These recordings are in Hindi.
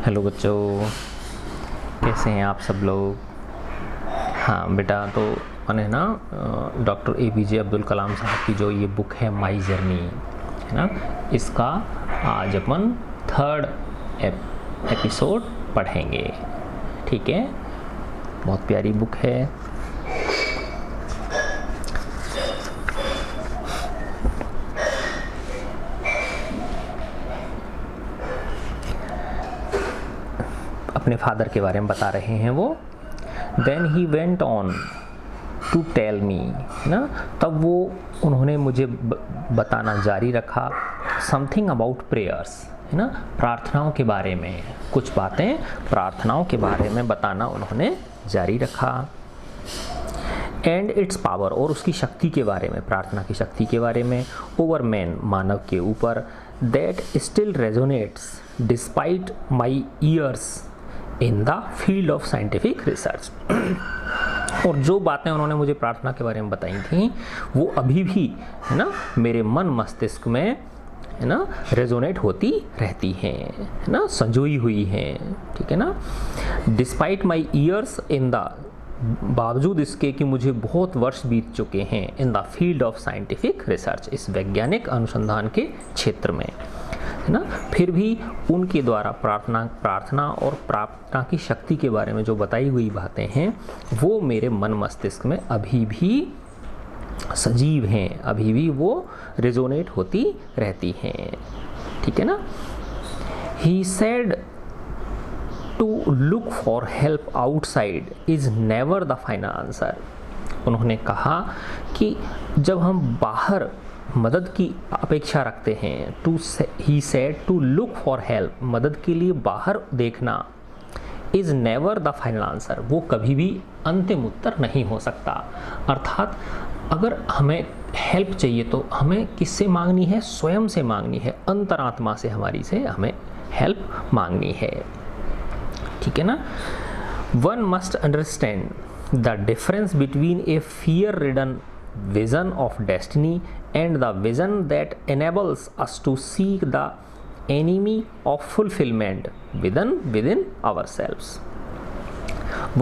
हेलो बच्चों, कैसे हैं आप सब लोग। हाँ बेटा, तो मैंने ना डॉक्टर APJ अब्दुल कलाम साहब की जो ये बुक है माई जर्नी है ना, इसका आज अपन 3rd एपिसोड पढ़ेंगे। ठीक है, बहुत प्यारी बुक है। अपने फादर के बारे में बता रहे हैं वो। Then he went on to tell me, है ना, तब वो उन्होंने मुझे बताना जारी रखा समथिंग अबाउट प्रेयर्स, है ना, प्रार्थनाओं के बारे में कुछ बातें प्रार्थनाओं के बारे में बताना उन्होंने जारी रखा। एंड इट्स पावर, और उसकी शक्ति के बारे में, प्रार्थना की शक्ति के बारे में, ओवर मैन, मानव के ऊपर, that still resonates despite my years in the field of scientific research. और जो बातें उन्होंने मुझे प्रार्थना के बारे में बताई थी वो अभी भी, है ना, मेरे मन मस्तिष्क में, है ना, रेजोनेट होती रहती हैं, है ना, संजोई हुई हैं। ठीक है ना। Despite my years in the, बावजूद इसके कि मुझे बहुत वर्ष बीत चुके हैं, in the field of scientific research, इस वैज्ञानिक अनुसंधान के क्षेत्र में, है ना, फिर भी उनके द्वारा प्रार्थना और प्रार्थना की शक्ति के बारे में जो बताई हुई बातें हैं वो मेरे मन मस्तिष्क में अभी भी सजीव हैं, अभी भी वो रेजोनेट होती रहती हैं। ठीक है ना। He said to look for help outside is never the final answer. उन्होंने कहा कि जब हम बाहर मदद की अपेक्षा रखते हैं, he said to look for help, मदद के लिए बाहर देखना, is never the final answer, वो कभी भी अंतिम उत्तर नहीं हो सकता। अर्थात अगर हमें हेल्प चाहिए तो हमें किससे मांगनी है? स्वयं से मांगनी है, अंतरात्मा से, हमारी से हमें हेल्प मांगनी है। ठीक है ना। One must understand the difference between A fear ridden vision of destiny and the vision that enables us to seek the enemy of fulfillment within ourselves.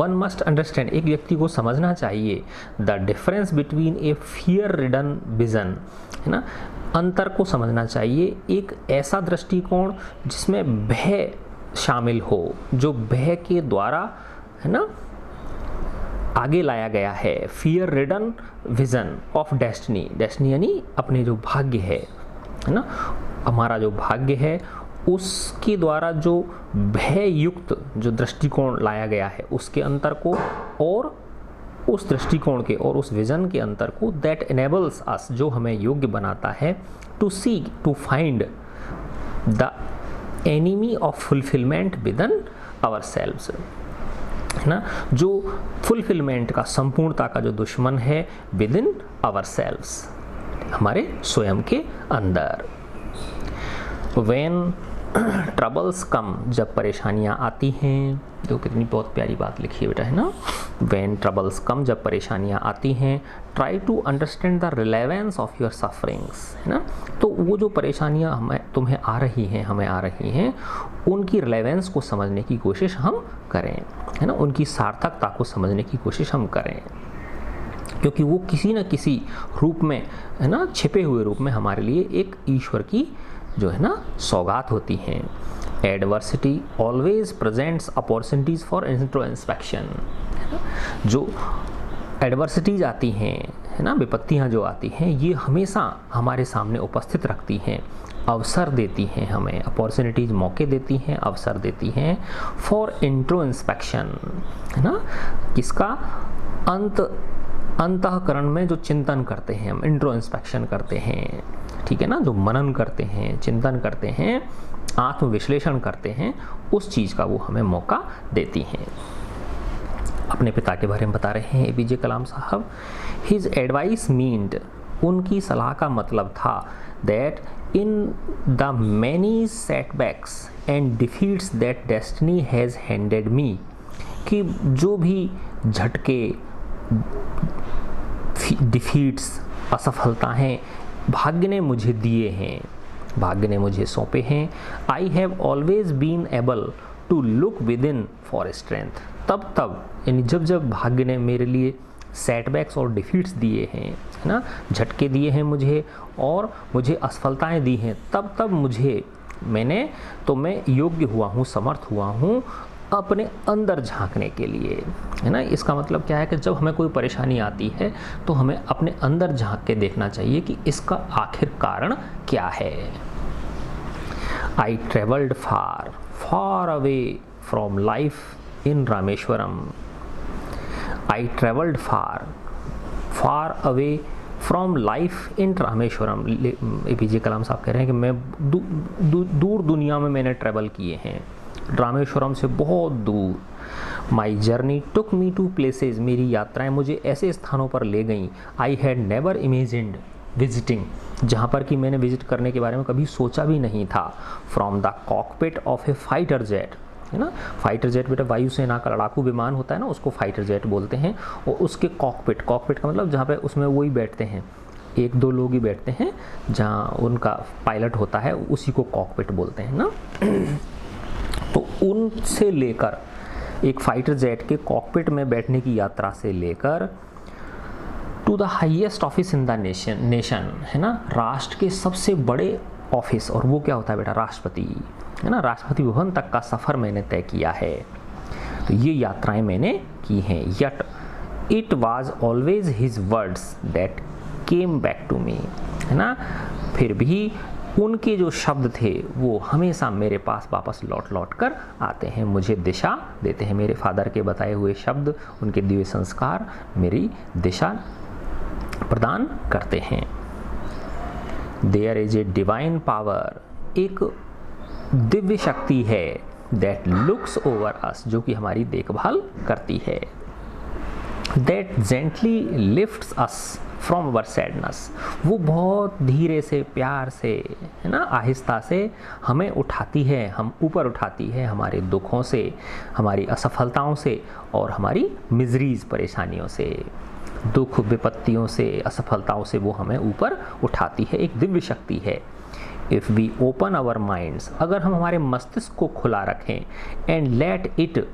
One must understand, एक व्यक्ति को समझना चाहिए, the difference between a fear ridden vision, है ना, अंतर को समझना चाहिए, एक ऐसा दृष्टिकोण जिसमें भय शामिल हो, जो भय के द्वारा, है ना, आगे लाया गया है। Fear ridden vision of destiny, destiny यानी अपने जो भाग्य है ना, हमारा जो भाग्य है उसके द्वारा जो भय युक्त जो दृष्टिकोण लाया गया है उसके अंतर को, और उस दृष्टिकोण के और उस विजन के अंतर को, दैट एनेबल्स अस, जो हमें योग्य बनाता है, to seek to find the enemy of fulfilment within ourselves, है ना, जो फुलफिलमेंट का, संपूर्णता का जो दुश्मन है, विद इन आवरसेल्व्स, हमारे स्वयं के अंदर। व्हेन ट्रबल्स कम, जब परेशानियां आती हैं, जो कितनी बहुत प्यारी बात लिखी है बेटा, है ना। व्हेन ट्रबल्स कम, जब परेशानियां आती हैं, try to understand the relevance of your sufferings, है ना, तो वो जो परेशानियां तुम्हें आ रही हैं, हमें आ रही हैं, उनकी रिलेवेंस को समझने की कोशिश हम करें, है ना, उनकी सार्थकता को समझने की कोशिश हम करें, क्योंकि वो किसी न किसी रूप में, है ना, छिपे हुए रूप में हमारे लिए एक ईश्वर की जो है ना सौगात होती हैं। Adversity always presents opportunities for introspection, जो एडवर्सिटीज आती हैं, है ना, विपत्तियां जो आती हैं, ये हमेशा हमारे सामने उपस्थित रखती हैं, अवसर देती हैं हमें, अपॉर्चुनिटीज मौके देती हैं, अवसर देती हैं फॉर इंट्रोस्पेक्शन, है ना, किसका? अंतःकरण में जो चिंतन करते हैं हम, इंट्रोस्पेक्शन करते हैं, ठीक है ना, जो मनन करते हैं, चिंतन करते हैं, आत्मविश्लेषण करते हैं, उस चीज़ का वो हमें मौका देती हैं। अपने पिता के बारे में बता रहे हैं APJ कलाम साहब। हिज एडवाइस मीन्ड, उनकी सलाह का मतलब था, that in the many setbacks and defeats that destiny has handed me, कि जो भी झटके, डिफीट्स, असफलताएं भाग्य ने मुझे दिए हैं, भाग्य ने मुझे सौंपे हैं, I have always been able to look within for strength. तब यानी जब भाग्य ने मेरे लिए सेटबैक्स और डिफीट्स दिए हैं, है ना, झटके दिए हैं मुझे और मुझे असफलताएं दी हैं, तब मैं योग्य हुआ हूँ, समर्थ हुआ हूँ अपने अंदर झांकने के लिए, है ना। इसका मतलब क्या है कि जब हमें कोई परेशानी आती है तो हमें अपने अंदर झांक के देखना चाहिए कि इसका आखिर कारण क्या है। I travelled far away from life in Rameswaram. I travelled far away from life in Rameswaram. APJ कलाम साहब कह रहे हैं कि मैं दूर दुनिया में मैंने ट्रैवल किए हैं, रामेश्वरम से बहुत दूर। My journey took me to places, मेरी यात्राएं मुझे ऐसे स्थानों पर ले गईं I had never imagined visiting, जहाँ पर कि मैंने विजिट करने के बारे में कभी सोचा भी नहीं था। From the cockpit of A fighter jet, है ना, फाइटर जेट बेटा वायुसेना का लड़ाकू विमान होता है ना, उसको फाइटर जेट बोलते हैं। और उसके कॉकपिट का मतलब जहाँ पे उसमें वही बैठते हैं, 1-2 लोग ही बैठते हैं, जहाँ उनका पायलट होता है उसी को कॉकपिट बोलते हैं ना। तो उनसे लेकर एक फाइटर जेट के कॉकपिट में बैठने की यात्रा से लेकर to the highest office in the nation, है ना, राष्ट्र के सबसे बड़े ऑफिस, और वो क्या होता है बेटा, राष्ट्रपति, है ना, राष्ट्रपति भवन तक का सफ़र मैंने तय किया है। तो ये यात्राएं मैंने की हैं। Yet it was always his words that came back to me, है ना, फिर भी उनके जो शब्द थे वो हमेशा मेरे पास वापस लौट कर आते हैं, मुझे दिशा देते हैं। मेरे फादर के बताए हुए शब्द, उनके दिए संस्कार मेरी दिशा प्रदान करते हैं। There is a divine power, एक दिव्य शक्ति है, दैट लुक्स ओवर अस, जो कि हमारी देखभाल करती है। That gently lifts us from our sadness, वो बहुत धीरे से, प्यार से, है ना, आहिस्ता से हमें उठाती है, हम ऊपर उठाती है हमारे दुखों से, हमारी असफलताओं से और हमारी मिजरीज, परेशानियों से, दुख विपत्तियों से, असफलताओं से वो हमें ऊपर उठाती है, एक दिव्य शक्ति है। If we open our minds, अगर हम हमारे मस्तिष्क को खुला रखें, एंड लेट इट,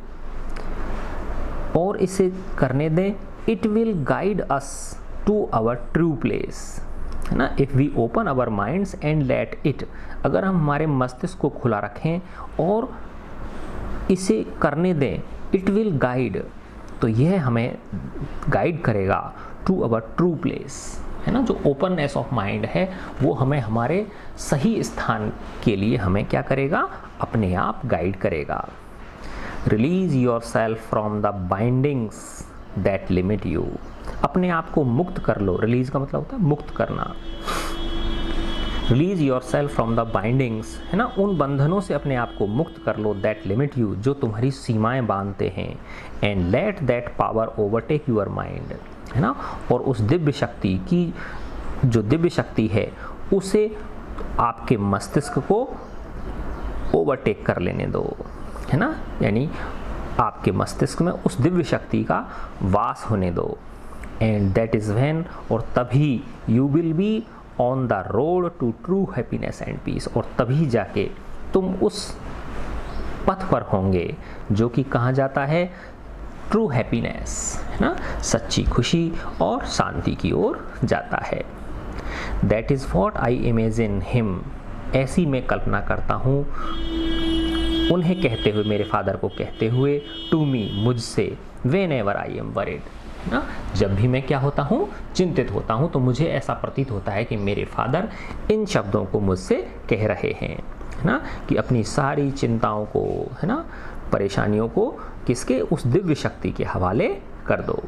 और इसे करने दें, it will guide us to our true place, है ना। If we open our minds and let it, अगर हम हमारे मस्तिष्क को खुला रखें और इसे करने दें, इट विल गाइड, तो यह हमें गाइड करेगा टू आवर ट्रू प्लेस, है ना। जो ओपननेस ऑफ माइंड है वो हमें हमारे सही स्थान के लिए हमें क्या करेगा, अपने आप गाइड करेगा। Release your self from the bindings that limit you, अपने आप को मुक्त कर लो। रिलीज का मतलब होता है मुक्त करना। Release your self from the bindings, है ना, उन बंधनों से अपने आप को मुक्त कर लो, दैट लिमिट यू, जो तुम्हारी सीमाएं बांधते हैं। And let that power overtake your mind, है ना, और उस दिव्य शक्ति की, जो दिव्य शक्ति है, उसे आपके मस्तिष्क को ओवरटेक कर लेने दो, है ना, यानी आपके मस्तिष्क में उस दिव्य शक्ति का वास होने दो। एंड दैट इज़ व्हेन, और तभी you will be on the road to true happiness and peace, और तभी जाके तुम उस पथ पर होंगे जो कि कहाँ जाता है, ट्रू हैप्पीनेस, है ना, सच्ची खुशी और शांति की ओर जाता है। That is what I imagine him, ऐसी मैं कल्पना करता हूँ उन्हें कहते हुए, मेरे फादर को कहते हुए, टू मी, मुझसे, when ever I am worried, ना, जब भी मैं क्या होता हूँ, चिंतित होता हूँ, तो मुझे ऐसा प्रतीत होता है कि मेरे फादर इन शब्दों को मुझसे कह रहे हैं, है ना, कि अपनी सारी चिंताओं को, है ना, परेशानियों को किसके, उस दिव्य शक्ति के हवाले कर दो।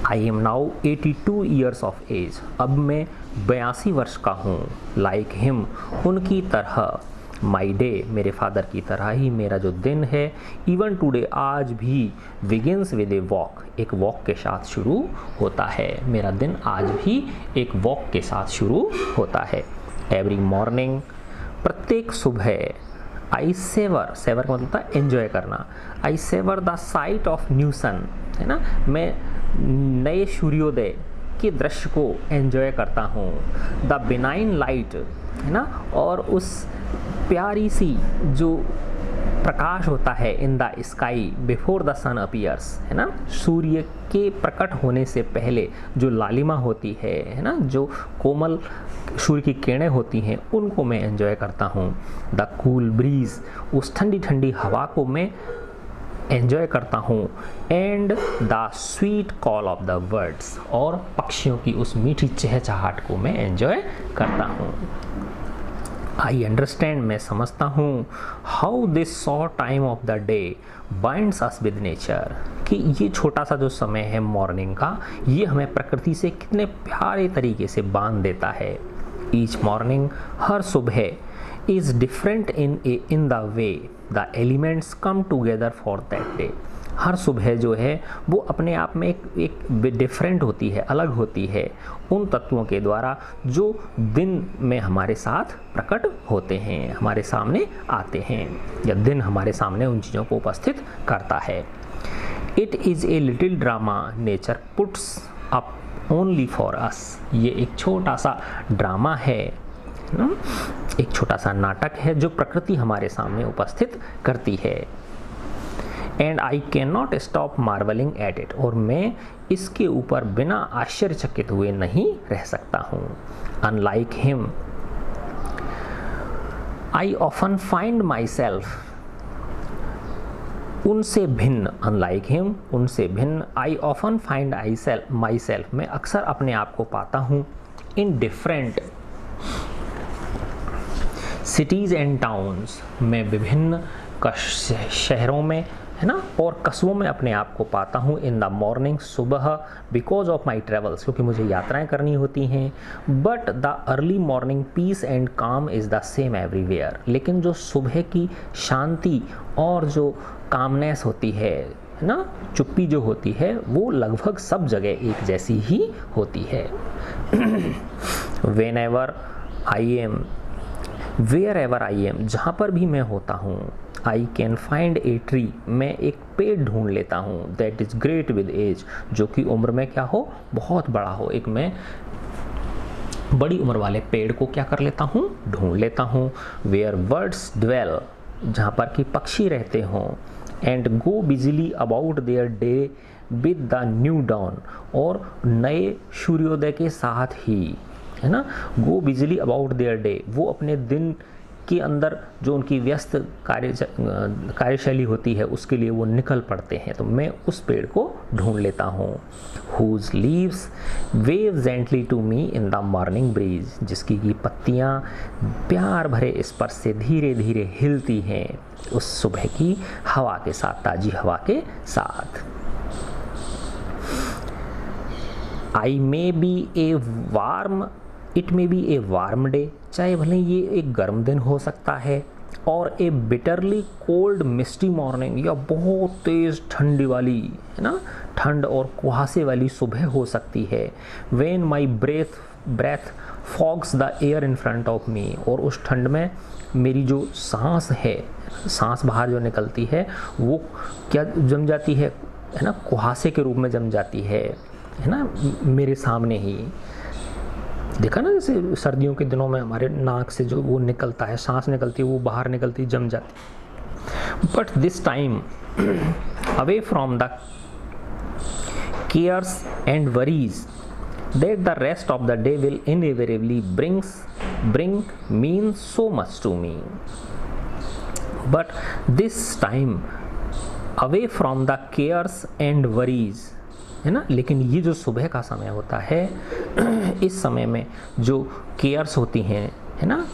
I am now 82 years of age, अब मैं 82 वर्ष का हूँ। लाइक हिम, उनकी तरह। माई डे, मेरे फादर की तरह ही मेरा जो दिन है, इवन टुडे, आज भी, बिगिंस विद ए वॉक, एक वॉक के साथ शुरू होता है। मेरा दिन आज भी एक वॉक के साथ शुरू होता है। एवरी मॉर्निंग, प्रत्येक सुबह, आई सेवर, सेवर का मतलब होता है एंजॉय करना। I savour the sight of new sun, है ना, मैं नए सूर्योदय के दृश्य को एंजॉय करता हूँ। द बिनाइन लाइट, है ना, और उस प्यारी सी जो प्रकाश होता है in the sky before the sun appears, है ना, सूर्य के प्रकट होने से पहले जो लालिमा होती है ना, जो कोमल सूर्य की किरणें होती हैं, उनको मैं एंजॉय करता हूँ। द कूल ब्रीज, उस ठंडी ठंडी हवा को मैं एंजॉय करता हूँ। And the sweet call of the birds, और पक्षियों की उस मीठी चहचहाट को मैं एंजॉय करता हूँ। आई अंडरस्टैंड, मैं समझता हूँ, how this short time of the day binds us with nature, कि ये छोटा सा जो समय है मॉर्निंग का, ये हमें प्रकृति से कितने प्यारे तरीके से बांध देता है। ईच मॉर्निंग, हर सुबह, is different in the way the elements come together for that day. हर सुबह जो है वो अपने आप में एक डिफरेंट होती है, अलग होती है उन तत्वों के द्वारा जो दिन में हमारे साथ प्रकट होते हैं, हमारे सामने आते हैं, या दिन हमारे सामने उन चीज़ों को उपस्थित करता है। It is a little drama nature puts up only for us, ये एक छोटा सा ड्रामा है, एक छोटा सा नाटक है जो प्रकृति हमारे सामने उपस्थित करती है। And I can not stop marvelling at it, और मैं इसके ऊपर बिना आश्चर्यचकित हुए नहीं रह सकता हूँ। Unlike him I often find my self, उनसे भिन्न, अनलाइक हिम, उनसे भिन्न, I often find my self, मैं अक्सर अपने आप को पाता हूँ in different cities and towns, मैं विभिन्न शहरों में, है ना, और कस्बों में अपने आप को पाता हूँ। इन द मॉर्निंग, सुबह, बिकॉज ऑफ माई ट्रेवल्स, क्योंकि मुझे यात्राएं करनी होती हैं। But the early morning peace and calm is the same everywhere, लेकिन जो सुबह की शांति और जो कामनेस होती है ना, चुप्पी जो होती है, वो लगभग सब जगह एक जैसी ही होती है। Whenever I am, wherever I am, जहाँ पर भी मैं होता हूँ, I can find a tree, मैं एक पेड़ ढूंढ लेता हूँ, that is great with age, जो कि उम्र में क्या हो, बहुत बड़ा हो, एक मैं बड़ी उम्र वाले पेड़ को क्या कर लेता हूँ, ढूंढ लेता हूँ। वेयर बर्ड्स ड्वेल, जहाँ पर कि पक्षी रहते हों। And go busily about their day with the new dawn, और नए सूर्योदय के साथ ही, है ना, गो बिजली अबाउट देयर डे, वो अपने दिन के अंदर जो उनकी व्यस्त कार्यशैली होती है उसके लिए वो निकल पड़ते हैं, तो मैं उस पेड़ को ढूंढ लेता हूँ। Whose leaves wave gently to me in the morning breeze, जिसकी की पत्तियाँ प्यार भरे स्पर्श से धीरे धीरे हिलती हैं उस सुबह की हवा के साथ, ताजी हवा के साथ। I may be a warm, it may be a warm day, चाहे भले ये एक गर्म दिन हो सकता है, और a bitterly cold misty morning, या बहुत तेज़ ठंडी वाली, है ना, ठंड और कुहासे वाली सुबह हो सकती है। When my breath fogs the air in front of me, और उस ठंड में मेरी जो सांस है, सांस बाहर जो निकलती है वो क्या जम जाती है ना, कुहासे के रूप में जम जाती है ना, मेरे सामने ही। देखा ना, जैसे सर्दियों के दिनों में हमारे नाक से जो वो निकलता है, सांस निकलती है, वो बाहर निकलती, जम जाती। But this time away from the cares and worries that the rest of the day will inevitably bring means so much to me. But this time away from the cares and worries, है ना, लेकिन ये जो सुबह का समय होता है, इस समय में जो केयर्स होती हैं, है ना,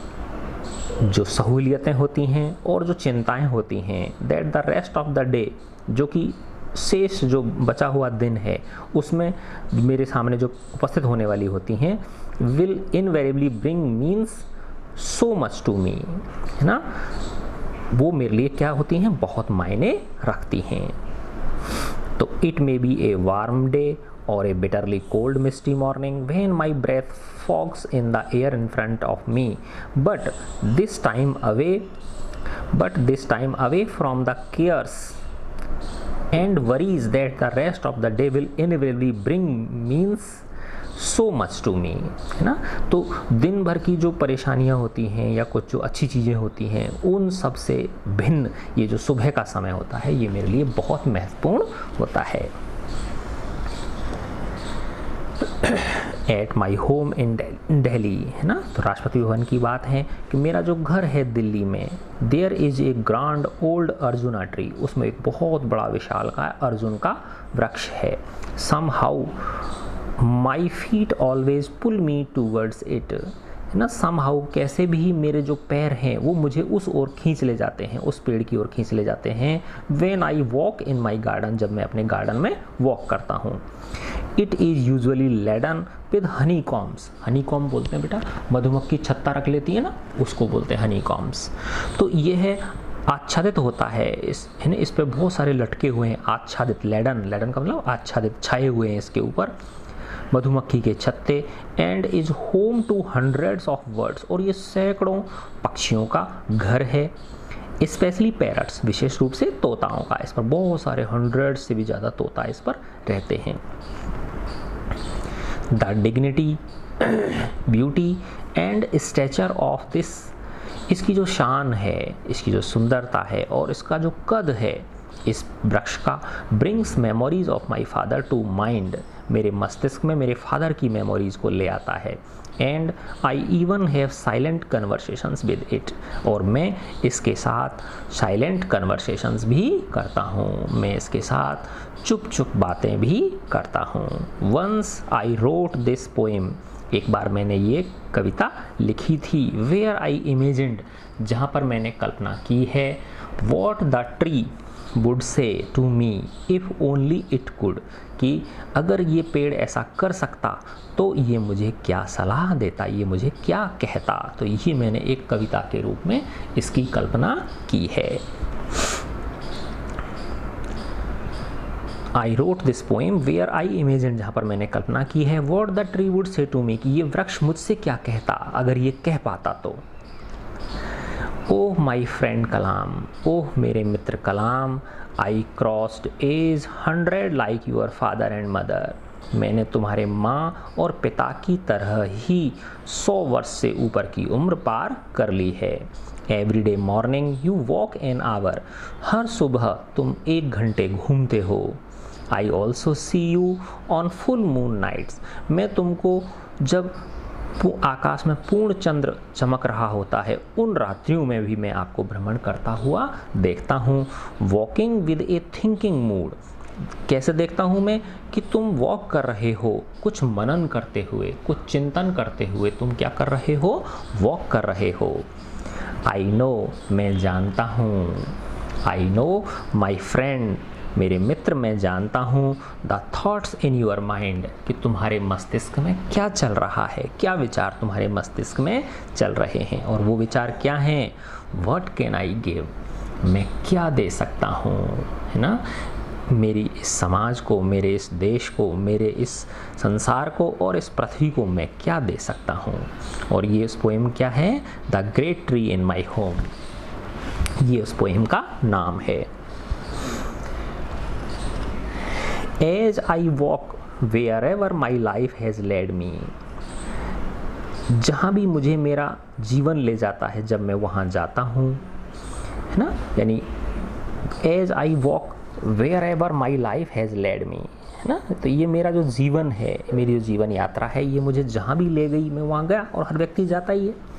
जो सहूलियतें होती हैं और जो चिंताएं होती हैं, that the rest of the day, जो कि शेष जो बचा हुआ दिन है उसमें मेरे सामने जो उपस्थित होने वाली होती हैं, will invariably bring means so much to me, है ना, वो मेरे लिए क्या होती हैं, बहुत मायने रखती हैं। तो it may be a warm day और a bitterly cold misty morning when my breath fogs in the air in front of me, but this time away from the cares and worries that the rest of the day will inevitably bring means so much to me, है ना। तो दिन भर की जो परेशानियां होती हैं या कुछ जो अच्छी चीज़ें होती हैं, उन सब से भिन्न ये जो सुबह का समय होता है, ये मेरे लिए बहुत महत्वपूर्ण होता है। At my home in Delhi, है ना। तो राष्ट्रपति भवन की बात है कि मेरा जो घर है दिल्ली में, there is a grand old Arjuna tree, उसमें एक बहुत बड़ा विशाल का अर्जुन का वृक्ष है। Somehow my feet always pull me towards it, है ना। सम हाउ कैसे भी मेरे जो पैर हैं वो मुझे उस ओर खींच ले जाते हैं, उस पेड़ की ओर खींच ले जाते हैं। When I walk in my garden, जब मैं अपने गार्डन में वॉक करता हूँ। It is usually laden with honeycombs, honeycomb बोलते हैं बेटा, मधुमक्खी छत्ता रख लेती है ना, उसको बोलते हैं हनी कॉम्स। तो ये है आच्छादित होता है, है ना, इस पे बहुत सारे लटके हुए हैं, आच्छादित, लेडन, लेडन का मतलब आच्छादित, छाए हुए हैं इसके ऊपर मधुमक्खी के छत्ते। And is home to hundreds of birds, और ये सैकड़ों पक्षियों का घर है। स्पेशली पैरट्स, विशेष रूप से तोताओं का, इस पर बहुत सारे हंड्रेड से भी ज़्यादा तोता इस पर रहते हैं। The dignity, beauty and stature of this, इसकी जो शान है, इसकी जो सुंदरता है और इसका जो कद है इस वृक्ष का, brings memories of my father to mind, मेरे मस्तिष्क में मेरे फादर की मेमोरीज को ले आता है। And I even have silent conversations with it, और मैं इसके साथ साइलेंट कन्वर्सेशंस भी करता हूँ, मैं इसके साथ चुप चुप बातें भी करता हूँ। Once I wrote this poem, एक बार मैंने ये कविता लिखी थी। वेयर आई इमेजिन्ड, जहाँ पर मैंने कल्पना की है। What the tree would say to me if only it could, कि अगर ये पेड़ ऐसा कर सकता तो ये मुझे क्या सलाह देता, ये मुझे क्या कहता। तो ये मैंने एक कविता के रूप में इसकी कल्पना की है। I wrote this poem where I imagine, जहाँ पर मैंने कल्पना की है। What the tree would say to me, कि ये वृक्ष मुझसे क्या कहता अगर ये कह पाता तो। ओह माई फ्रेंड कलाम, ओह मेरे मित्र Kalam, I crossed age 100 like your father and mother, मैंने तुम्हारे माँ और पिता की तरह ही 100 वर्ष से ऊपर की उम्र पार कर ली है। Everyday morning you walk an hour, हर सुबह तुम 1 घंटे घूमते हो। I also see you on full moon nights, मैं तुमको जब आकाश में पूर्ण चंद्र चमक रहा होता है उन रात्रियों में भी मैं आपको भ्रमण करता हुआ देखता हूँ। Walking with a thinking mood, कैसे देखता हूँ मैं कि तुम वॉक कर रहे हो कुछ मनन करते हुए, कुछ चिंतन करते हुए, तुम क्या कर रहे हो, वॉक कर रहे हो। आई नो, मैं जानता हूँ। आई नो माई फ्रेंड, मेरे मित्र मैं जानता हूँ। The thoughts in your mind, कि तुम्हारे मस्तिष्क में क्या चल रहा है, क्या विचार तुम्हारे मस्तिष्क में चल रहे हैं, और वो विचार क्या हैं। व्हाट कैन आई गिव, मैं क्या दे सकता हूँ, है ना, मेरी इस समाज को, मेरे इस देश को, मेरे इस संसार को और इस पृथ्वी को मैं क्या दे सकता हूँ। और ये उस पोएम क्या है, the great tree in my home, ये उस पोएम का नाम है। As I walk wherever my life has led me, जहाँ भी मुझे मेरा जीवन ले जाता है, जब मैं वहाँ जाता हूँ, है ना, यानी as I walk wherever my life has led me, है ना, तो ये मेरा जो जीवन है, मेरी जो जीवन यात्रा है, ये मुझे जहाँ भी ले गई मैं वहाँ गया, और हर व्यक्ति जाता ही है।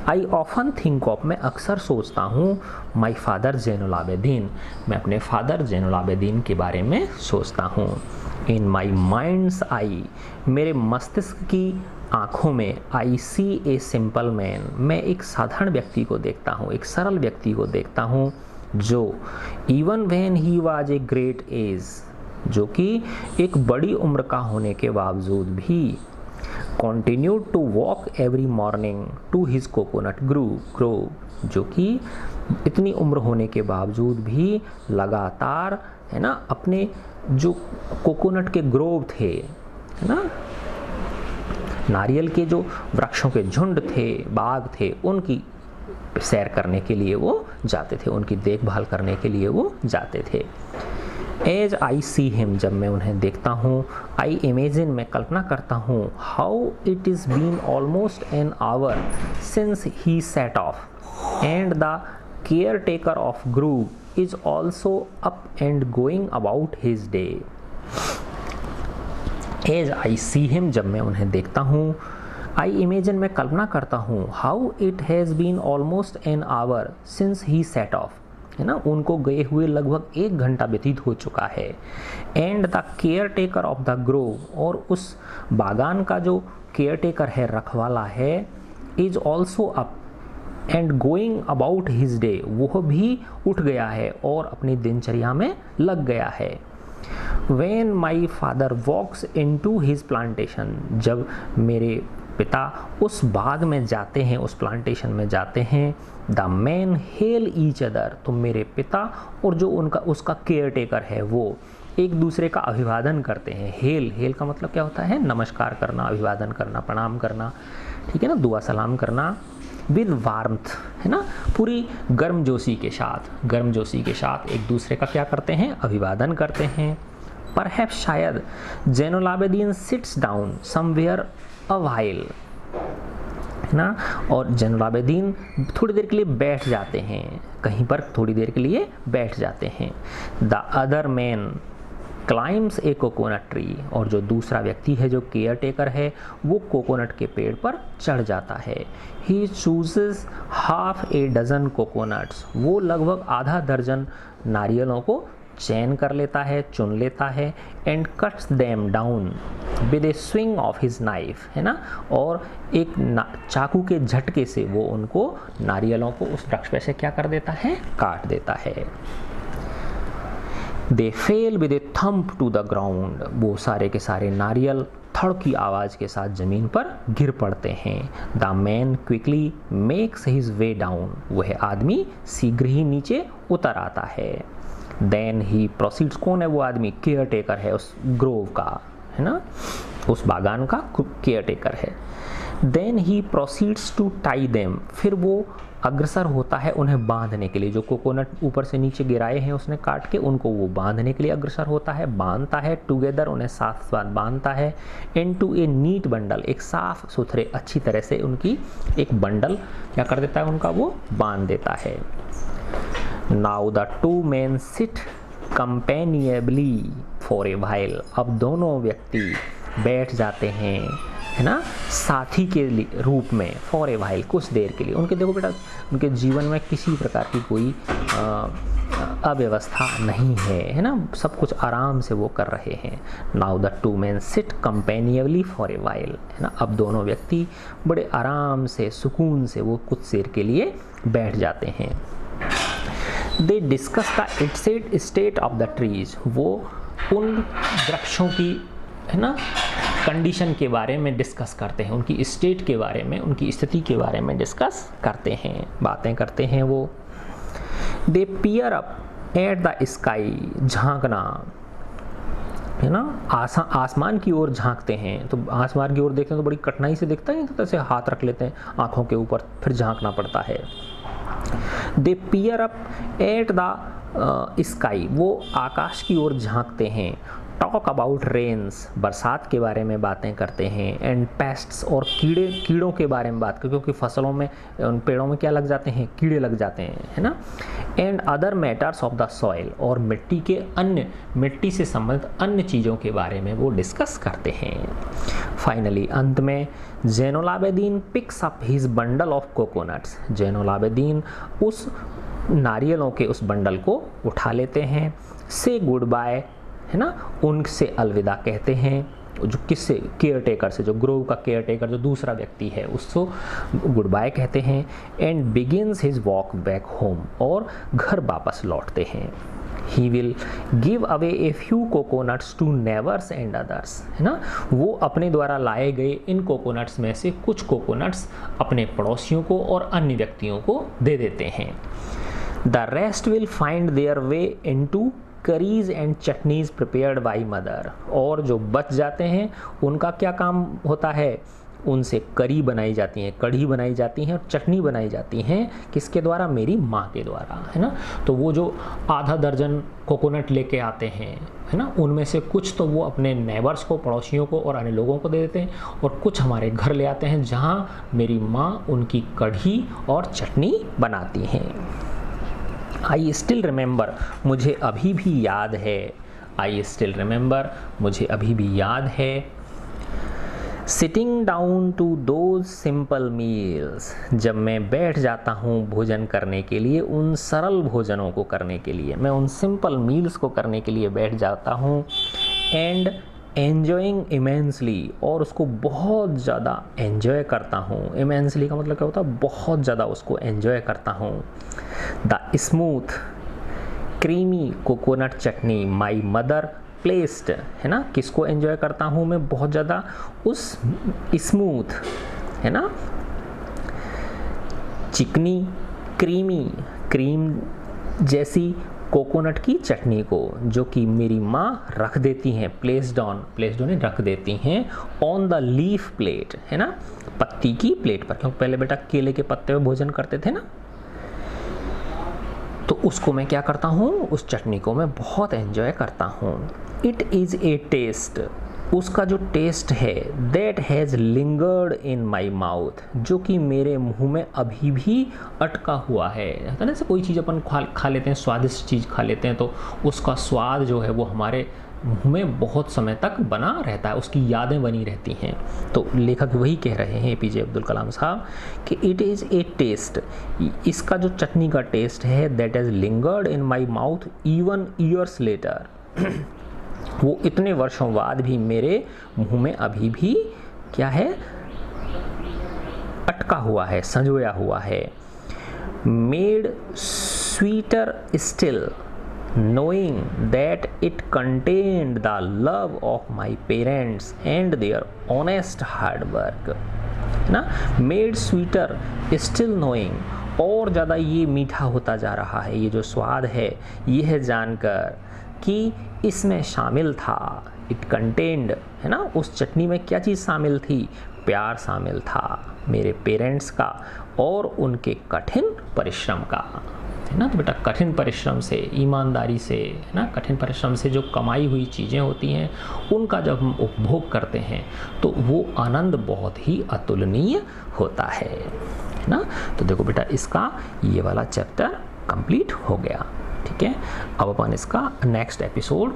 आई ऑफन थिंक ऑफ, मैं अक्सर सोचता हूँ, माई फादर ज़ैनुल आबिदीन, मैं अपने फादर ज़ैनुल आबिदीन के बारे में सोचता हूँ। इन माई माइंड्स आई, मेरे मस्तिष्क की आँखों में, आई सी ए सिंपल मैन, मैं एक साधारण व्यक्ति को देखता हूँ, एक सरल व्यक्ति को देखता हूँ, जो even when he was a great age, जो कि एक बड़ी उम्र का होने के बावजूद भी continued to walk every morning to his coconut grove, जो कि इतनी उम्र होने के बावजूद भी लगातार, है ना, अपने जो कोकोनट के ग्रोव थे, है ना, नारियल के जो वृक्षों के झुंड थे, बाग थे, उनकी सैर करने के लिए वो जाते थे, उनकी देखभाल करने के लिए वो जाते थे। एज आई सी हिम, जब मैं उन्हें देखता हूँ, आई इमेजिन, मैं कल्पना करता हूँ, how it is been almost an hour since he set off, and the caretaker of grove is also up and going about his day. As I see him, जब मैं उन्हें देखता हूँ, आई इमेजिन, मैं कल्पना करता हूँ, how it has been almost an hour since he set off, है ना, उनको गए हुए लगभग 1 घंटा व्यतीत हो चुका है। And the caretaker of the Grove, और उस बागान का जो केयर टेकर है, रखवाला है, is also up and going about his day, वह भी उठ गया है और अपनी दिनचर्या में लग गया है। When my father walks into his plantation, जब मेरे पिता उस बाग में जाते हैं, उस प्लांटेशन में जाते हैं, the man hello each other, तो मेरे पिता और जो उसका केयर टेकर है वो एक दूसरे का अभिवादन करते हैं। हेल का मतलब क्या होता है? नमस्कार करना, अभिवादन करना, प्रणाम करना, ठीक है ना, दुआ सलाम करना। विद वार्मथ, है ना, पूरी गर्मजोशी के साथ एक दूसरे का क्या करते हैं? अभिवादन करते हैं। परहैप्स, शायद, Zainul Abidin seats down somewhere a while, है ना, और ज़ैनुल आबिदीन थोड़ी देर के लिए बैठ जाते हैं, कहीं पर थोड़ी देर के लिए बैठ जाते हैं। The other man climbs A coconut tree, और जो दूसरा व्यक्ति है, जो केयर टेकर है, वो कोकोनट के पेड़ पर चढ़ जाता है। He chooses half a dozen coconuts, वो लगभग आधा दर्जन नारियलों को चयन कर लेता है, चुन लेता है। And cuts them down with A swing of his knife, है ना, और एक चाकू के झटके से वो उनको नारियलों को उस वृक्ष पे से क्या कर देता है? काट देता है। They fell with a thump to the ground, वो सारे के सारे नारियल थड़ की आवाज़ के साथ ज़मीन पर गिर पड़ते हैं। The man quickly makes his way down, वह आदमी शीघ्र ही नीचे उतर आता है। देन ही प्रोसीड्स, कौन है वो आदमी? केयर टेकर है उस ग्रोव का, है ना, उस बागान का केयर टेकर है। Then he proceeds to tie them, फिर वो अग्रसर होता है उन्हें बांधने के लिए। जो कोकोनट ऊपर से नीचे गिराए हैं उसने काट के, उनको वो बांधने के लिए अग्रसर होता है, बांधता है। टुगेदर, उन्हें साथ साथ बांधता है। इनटू ए नीट बंडल, एक साफ सुथरे अच्छी तरह से उनकी एक बंडल क्या कर देता है? उनका वो बांध देता है। Now the two man sit companionably for a while, अब दोनों व्यक्ति बैठ जाते हैं, है ना, साथी के रूप में, फॉर ए व्हाइल, कुछ देर के लिए। उनके देखो बेटा, उनके जीवन में किसी प्रकार की कोई अव्यवस्था नहीं है ना, सब कुछ आराम से वो कर रहे हैं। Now the two man sit companionably for a while, है ना, अब दोनों व्यक्ति बड़े आराम से, सुकून से वो कुछ देर के लिए बैठ जाते हैं। They discuss the state of the trees, वो उन वृक्षों की, है ना, कंडीशन के बारे में डिस्कस करते हैं, उनकी स्टेट के बारे में, उनकी स्थिति के बारे में डिस्कस करते हैं, बातें करते हैं वो। दे पियर अप एट द स्काई, झांकना, है ना, आसमान की ओर झांकते हैं। तो आसमान की ओर देखते हैं तो बड़ी कठिनाई से दिखता है, तो ऐसे हाथ रख लेते हैं आँखों के ऊपर, फिर झांकना पड़ता है। दे पियर अप एट द स्काई, वो आकाश की ओर झांकते हैं। टॉक अबाउट रेन्स, बरसात के बारे में बातें करते हैं। एंड पेस्ट्स, और कीड़ों के बारे में बात करते हैं, क्योंकि फसलों में, उन पेड़ों में क्या लग जाते हैं? कीड़े लग जाते हैं, है ना। And other matters of the soil, और मिट्टी से संबंधित अन्य चीज़ों के बारे में वो डिस्कस करते हैं। फाइनली, अंत में, Zainul Abidin picks up his bundle of coconuts, Zainul Abidin उस नारियलों के उस बंडल को उठा लेते हैं। से गुड बाय, है ना, उनसे अलविदा कहते हैं। जो किससे? केयर टेकर से, जो ग्रोव का केयर टेकर जो दूसरा व्यक्ति है, उसको गुड बाय कहते हैं। And begins his walk back home, और घर वापस लौटते हैं। He will give away a few coconuts to neighbours and others, है ना, वो अपने द्वारा लाए गए इन कोकोनट्स में से कुछ कोकोनट्स अपने पड़ोसियों को और अन्य व्यक्तियों को दे देते हैं। The rest will find their way into curries and chutneys prepared by mother, और जो बच जाते हैं उनका क्या काम होता है? उनसे करी बनाई जाती हैं, कढ़ी बनाई जाती हैं और चटनी बनाई जाती हैं, किसके द्वारा? मेरी माँ के द्वारा, है ना। तो वो जो आधा दर्जन कोकोनट लेके आते हैं, है ना, उनमें से कुछ तो वो अपने नेबर्स को, पड़ोसियों को और अन्य लोगों को दे देते हैं, और कुछ हमारे घर ले आते हैं जहाँ मेरी माँ उनकी कढ़ी और चटनी बनाती हैं। आई स्टिल रिमेंबर, मुझे अभी भी याद है। आई स्टिल रिमेंबर, मुझे अभी भी याद है। Sitting down to those simple meals, जब मैं बैठ जाता हूँ भोजन करने के लिए, उन सरल भोजनों को करने के लिए, मैं उन सिंपल मील्स को करने के लिए बैठ जाता हूँ। एंड एन्जॉइंग इमेंसली, और उसको बहुत ज़्यादा एन्जॉय करता हूँ। इमेंसली का मतलब क्या होता है? बहुत ज़्यादा उसको एन्जॉय करता हूँ। The smooth creamy coconut chutney my mother placed, है ना, किसको एंजॉय करता हूँ मैं बहुत ज़्यादा? उस स्मूथ, है ना, चिकनी, क्रीमी, क्रीम जैसी कोकोनट की चटनी को, जो कि मेरी माँ रख देती हैं, प्लेस्ड ऑन रख देती हैं, ऑन द लीफ प्लेट, है ना, पत्ती की प्लेट पर, क्योंकि पहले बेटा केले के पत्ते में भोजन करते थे ना, तो उसको मैं क्या करता हूँ? उस चटनी को मैं बहुत एंजॉय करता हूँ। इट इज़ ए टेस्ट, उसका जो टेस्ट है, that has lingered in my mouth, जो कि मेरे मुंह में अभी भी अटका हुआ है। तो जैसे कोई चीज़ अपन खा लेते हैं, स्वादिष्ट चीज़ खा लेते हैं, तो उसका स्वाद जो है वो हमारे मुंह में बहुत समय तक बना रहता है, उसकी यादें बनी रहती हैं। तो लेखक वही कह रहे हैं APJ अब्दुल कलाम साहब कि इट इज़ ए टेस्ट, इसका जो चटनी का टेस्ट है, that has lingered in my mouth even years later, वो इतने वर्षों बाद भी मेरे मुंह में अभी भी क्या है? अटका हुआ है, संजोया हुआ है। Made sweeter still knowing that it contained the love of my parents and their honest hard work, ना, made sweeter still knowing, और ज़्यादा ये मीठा होता जा रहा है, ये जो स्वाद है, यह जानकर कि इसमें शामिल था, it contained, है ना, उस चटनी में क्या चीज़ शामिल थी? प्यार शामिल था मेरे पेरेंट्स का और उनके कठिन परिश्रम का, है ना। तो बेटा कठिन परिश्रम से, ईमानदारी से, है ना, कठिन परिश्रम से जो कमाई हुई चीज़ें होती हैं, उनका जब हम उपभोग करते हैं तो वो आनंद बहुत ही अतुलनीय होता है ना। तो देखो बेटा इसका ये वाला चैप्टर कंप्लीट हो गया, ठीक है। अब अपन इसका नेक्स्ट एपिसोड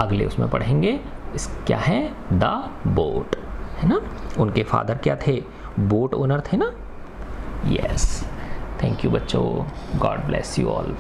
अगले उसमें पढ़ेंगे। इस क्या है? द बोट, है ना। उनके फादर क्या थे? बोट ओनर थे ना। यस, थैंक यू बच्चों, गॉड ब्लेस यू ऑल।